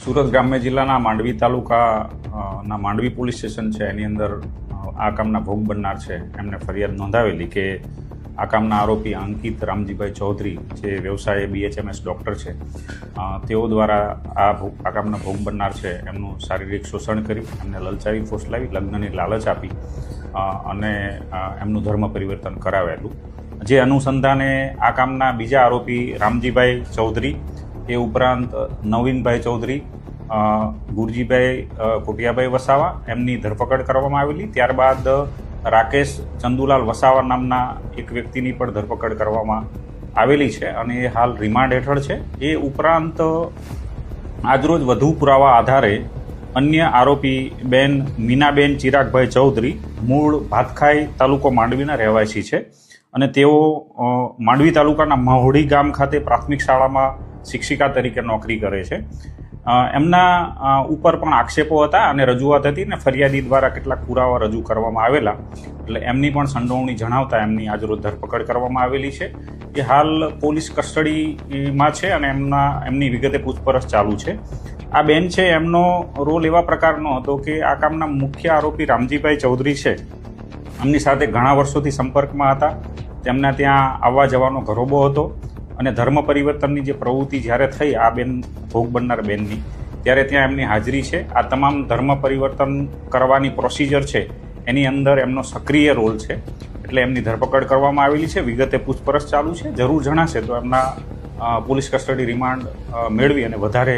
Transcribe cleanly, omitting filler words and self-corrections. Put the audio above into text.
સુરત ગ્રામ્ય જિલ્લાના માંડવી તાલુકાના માંડવી પોલીસ સ્ટેશન છે એની અંદર આ કામના ભોગ બનનાર છે એમને ફરિયાદ નોંધાવેલી કે આ કામના આરોપી અંકિત રામજીભાઈ ચૌધરી જે વ્યવસાય BHMS ડૉક્ટર છે તેઓ દ્વારા આ કામના ભોગ બનનાર છે એમનું શારીરિક શોષણ કરી એમને લલચાવી ફોસલાવી લગ્નની લાલચ આપી અને એમનું ધર્મ પરિવર્તન કરાવેલું, જે અનુસંધાને આ કામના બીજા આરોપી રામજીભાઈ ચૌધરી એ ઉપરાંત નવીનભાઈ ચૌધરી, ગુરજીભાઈ કોટિયાભાઈ વસાવા એમની ધરપકડ કરવામાં આવેલી. ત્યારબાદ રાકેશ ચંદુલાલ વસાવા નામના એક વ્યક્તિની પણ ધરપકડ કરવામાં આવેલી છે અને એ હાલ રિમાન્ડ હેઠળ છે. એ ઉપરાંત આજરોજ વધુ પુરાવા આધારે અન્ય આરોપી બેન મીનાબેન ચિરાગભાઈ ચૌધરી મૂળ ભાતખાઈ તાલુકો માંડવીના રહેવાસી છે અને તેઓ માંડવી તાલુકાના મહોડી ગામ ખાતે પ્રાથમિક શાળામાં શિક્ષિકા તરીકે નોકરી કરે છે. એમના ઉપર પણ આક્ષેપો હતા અને રજૂઆત હતી ને ફરિયાદી દ્વારા કેટલાક પુરાવા રજૂ કરવામાં આવેલા, એટલે એમની પણ સંડોવણી જણાવતા એમની આજરોજ ધરપકડ કરવામાં આવેલી છે. એ હાલ પોલીસ કસ્ટડીમાં છે અને એમની વિગતે પૂછપરછ ચાલુ છે. આ બેન છે એમનો રોલ એવા પ્રકારનો હતો કે આ કામના મુખ્ય આરોપી રામજીભાઈ ચૌધરી છે એમની સાથે ઘણા વર્ષોથી સંપર્કમાં હતા. તેમના ત્યાં આવવા જવાનો ઘરોબો હતો અને ધર્મ પરિવર્તનની જે પ્રવૃત્તિ જ્યારે થઈ આ બેન ભોગ બનનાર બેનની, ત્યારે ત્યાં એમની હાજરી છે. આ તમામ ધર્મ પરિવર્તન કરવાની પ્રોસિજર છે એની અંદર એમનો સક્રિય રોલ છે, એટલે એમની ધરપકડ કરવામાં આવેલી છે. વિગતે પૂછપરછ ચાલુ છે. જરૂર જણાશે તો એમના પોલીસ કસ્ટડી રિમાન્ડ મેળવી અને વધારે